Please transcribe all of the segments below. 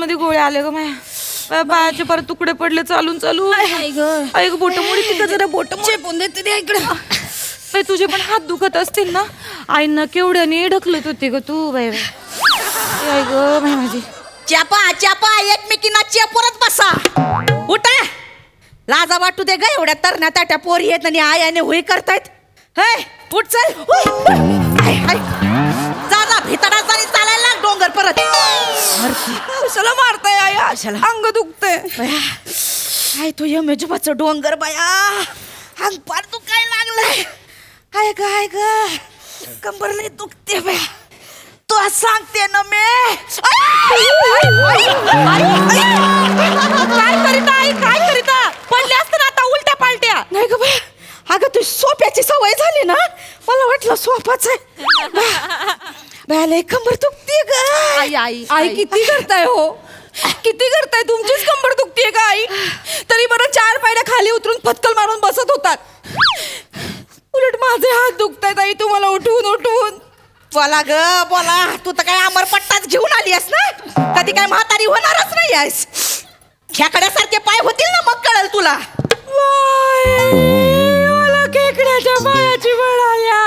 मध्ये गोळे आले ग माझ्या पायाचे परत तुकडे पडले चालून चालून. ऐक बोट मोडी तिथं जरा बोट चेपून देते रे इकडे. तुझे पण हात दुखत असतील ना. आईंना केवढ्याने ढकलत होती ग तू बाई. आई ग बाई माझी. चापा चापा एकमेकींना चेपरत बसा. उठा लाजा वाटू दे ग. एवढ्या तरण्या ताट्या पोरी आहेत आणि आयाने होई करतायत. हे उठ चल. जा जा भितडा जाणी चालायला डोंगर परत. कशाला मारताय आई. अंग दुखते. काय तो यमेजोबाचं डोंगर बाया. अंग पार दुखाय लागलंय. काय ग कंबर लय दुखते बाया. तू सांगते ना मी. काय करीता आई काय करीता. पडले असते ना आता उलट्या पालट्या. नाही ग बाया. अगं तू सोप्याची सवय झाली ना. मला वाटलं सोपाच आहे. बाया लय कंबर दुखते ग. आई आई आई किती करताय हो. किती करताय. तुमचीच कंबर दुखतीये का आई. तरी बरं 4 पायऱ्या खाली उतरून फटकल मारून बसत होतात. उलट माझे हात दुखतायत आई तुम्हाला उठवून उठवून. बोला ग बोला. तू तर काय अमरपट्टाच घेऊन आली आहेस ना. कधी काय म्हातारी होणारच नाही आहेस. खेकड्यासारखे पाय होतील ना मग कळल तुला. मला खेकड्याच्या पायाची बळ आल्या.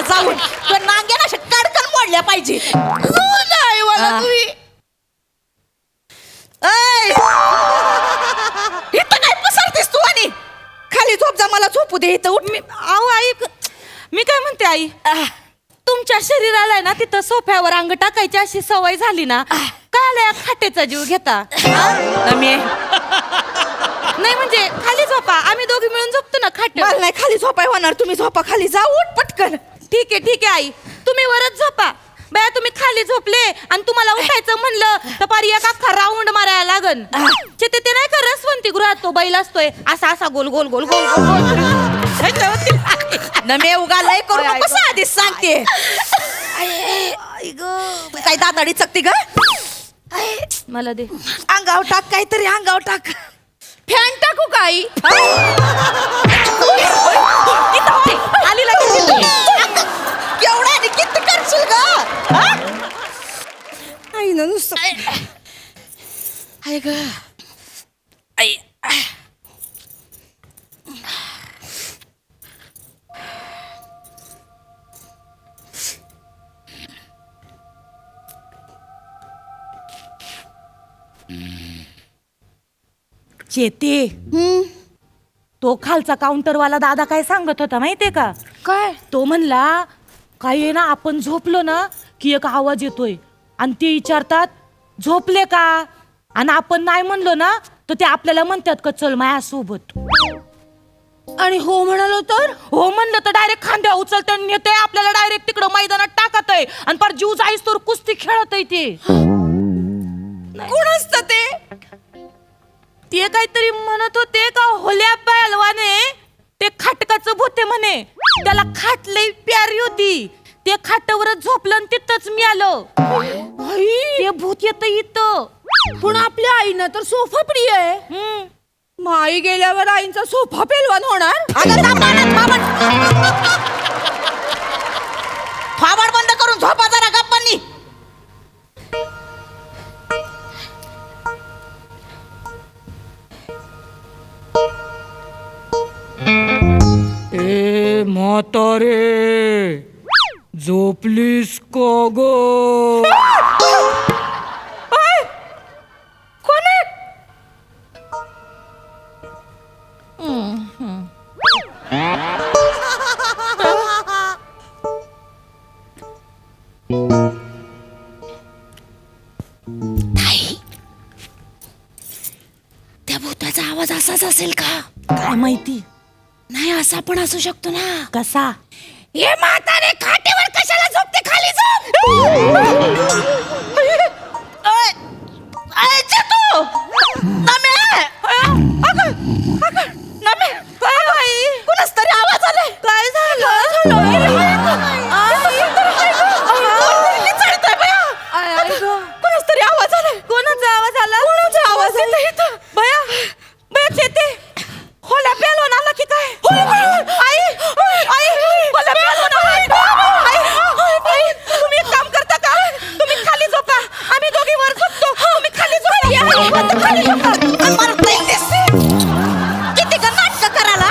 जाऊन तुला नांग्याला अशा कडकन मोडल्या पाहिजे. नाही मला तुम्ही. इथं काय पसरतेस तू. आणि खाली झोप जा. मला झोपू दे इथं. उठ. अहो आई मी काय म्हणते आई. तुमच्या शरीराला आहे ना तिथं सोफ्यावर अंग टाकायची अशी सवय झाली ना. काय खाटेचा जीव घेता. नाही म्हणजे खाली झोपा. आम्ही दोघी मिळून झोपतो ना खाट. मला नाही खाली झोपाय होणार. तुम्ही झोपा खाली. जा उठ पटकन. ठीक आहे आई तुम्ही वरच झोपा. बाया तुम्ही खाली झोपले आणि तुम्हाला उठायचं म्हणलं तर पारी एक अख्खा राऊंड मारायला लागन. ते नाही का रसवंती गृहात तो बैल असतोय असा असा गोल गोल गोल गोल गोल. नमे उगा लय करू नकोस आधीच सांगते. काय दादाडी चकती ग. मला दे. अंगाव टाक काहीतरी. अंगाव टाक. फॅन टाकू काही. आली केवढा आणि किती करशील ग. आई ना नुसतं. आई ग आई. चेते तो खालचा काउंटरवाला दादा काय सांगत होता माहितीये का. काय तो म्हणला काय आहे ना आपण झोपलो ना की एक आवाज येतोय आणि ते विचारतात झोपले का. आणि आपण नाही म्हणलो ना तर ते आपल्याला म्हणतात का चल माझ्यासोबत. आणि हो म्हणालो तर. हो म्हणलं तर डायरेक्ट खांद्या उचलते आणि नेते आपल्याला डायरेक्ट तिकडं मैदानात टाकत आहे आणि पर जीव जाईस तर कुस्ती खेळत आहे. कोण असतं ते. ते काहीतरी म्हणत होते का होल्या पहलवाने ते खाटकाचं भूते म्हणे. त्याला खाट लई प्यारी होती. ते खाटावरच झोपलं आणि तिथंच मी आलो. ते भूत येत इथं. पण आपल्या आईनं तर सोफा प्रिय आहे. माई गेल्यावर आईंचा सोफा पेलवान होणार. फावाड बंद करून झोपा जरा गप्पांनी. ए म्हातारे झोपलीस का गो. कोण आहे. त्या भूताचा आवाज असाच असेल का. काय माहिती. नाही असा पण असू शकतो ना. कसा. हे म्हातारे खाटेवर कशाला झोपते. खाली झोप. कुणाच तरी आवाज आलाय. काय झालं. कुणाच तरी आवाज आलाय. कोणाचा आवाज आला. कोणाचा आवाज आला इथं. बया बया चेते होला पेलवान आला की काय. आई आई होला पेलवान आला. किती का नाटक करायला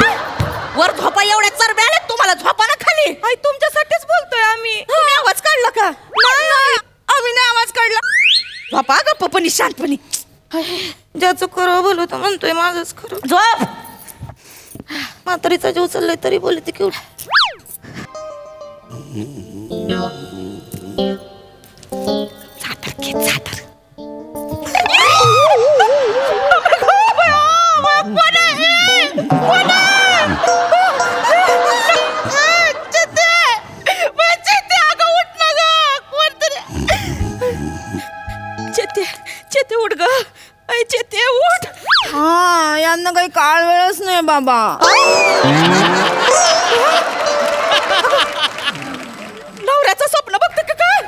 वर झोपा एवढ्या चरब्या आल्या तुम्हाला झोपा ना खाली. आई तुमच्यासाठीच बोलतोय आम्ही. तुम्ही आवाज काढला का? नाही आम्ही नाही आवाज काढला. झोपा गप्पपणी शांतपणी. ज्याचं खरं बोलू तर म्हणतोय माझंच खरं. झोप. म्हातारीचा जीव चाललाय तरी बोलते की उठ. झाटर घेत झाटर. चेते उठ ग. ऐ चेते उठ. हा यांना काही काळ वेळच नाही बाबा. नवऱ्याचं स्वप्न बघते का काय?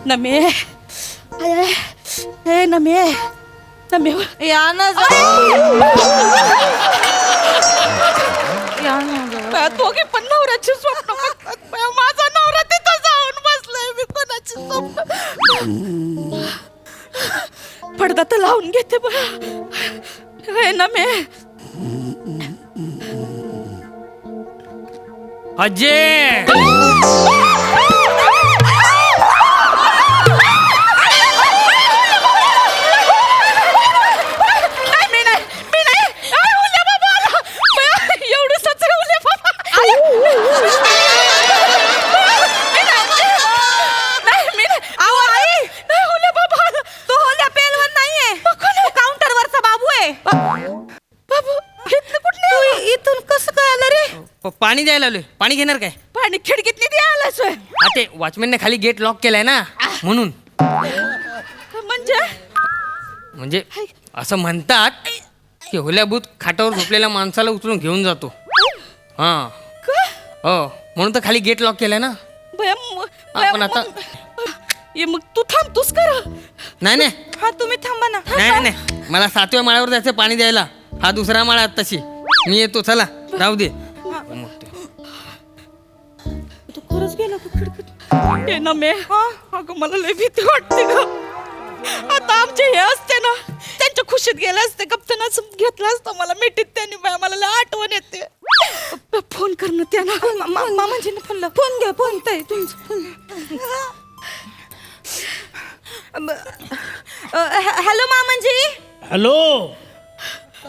नमे हे नमे नमे या ना या ना दोघे पण नवऱ्याची स्वप्न बघतात. माझा नवरा तिथं जाऊन बसलाय. मी कोणाची स्वप्न पडदा तर लावून घेते बघा. हे नमे अजय पाणी द्यायला आलोय. पाणी घेणार काय? पाणी खिडकीतली द्यायला सोय हा ते वॉचमॅनने खाली गेट लॉक केलाय ना म्हणून. म्हणजे असं म्हणतात की होल्याभूत खाटावर झोपलेल्या माणसाला उचलून घेऊन जातो. हा हो म्हणून तर खाली गेट लॉक केलाय ना. पण आता मग तू थांबतोस कर. नाही नाही हा तुम्ही थांबा ना. नाही नाही मला 7व्या माळ्यावर जायचं पाणी द्यायला. हा 2रा माळा तशी. मी येतो चला राहू दे. तू खरंच गेला का खिडकीत? हे ना मे अगं मला लय भीती वाटते ग. आता आमचे हे असते ना त्यांच्या खुशीत गेले असते. कप्तानच घेतला असतं मला मिठीत त्यांनी. मला लय आठवण येते. फोन करणं त्यांना. मामाजीने फोन फोन घ्या. फोन ताई तुमचा. हॅलो मामाजी. हॅलो.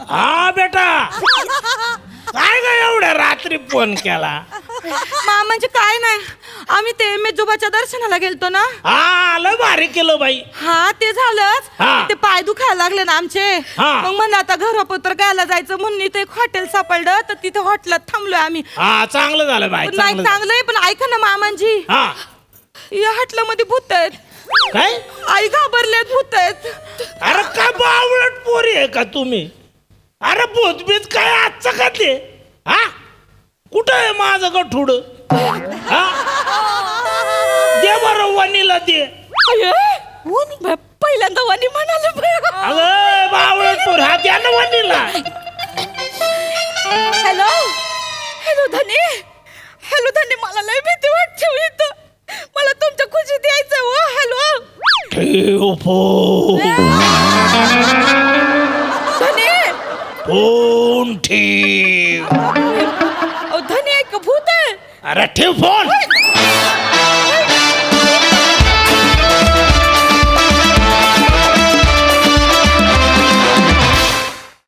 हा बेटा काय ग एवढ्या रात्री फोन केला? मामाजी काय नाही. आम्ही ते मेजोबाच्या दर्शनाला गेलतो ना. हा लय भारी केलं बाई. हा ते झालंच. हा. ते पाय दुखायला लागले ना आमचे. हा. मग म्हणलं आता घरापत्र घ्यायला जायचं म्हणून इथे एक हॉटेल सापडलं तर तिथे हॉटेलात थांबलोय आम्ही. हा चांगलं झालं बाई. नाही चांगलं झालं. चांगलंय पण ऐका ना मामाजी. हा या हॉटेलमध्ये भूत आहेत. काय? आई घाबरल्यात भूत आहेत. अरे काय बावळट पोरी आहे का तुम्ही? अरे भूतबीत काय आजचं का ते? हा कुठं आहे माझं गठुड? हा दे बरं वनीला दे. पहिल्यांदा वाणी म्हणाले. अगं बावळट पोर हा द्या ना वनीला. हॅलो हॅलो धनी. हॅलो धनी मला लय भीती वाटते इथं. मला तुमच्या खुशीत यायचं. हो हॅलो. ठेव फोन. धनी फोन ठेव. धनी एक भूत आहे. अरे ठेव फोन.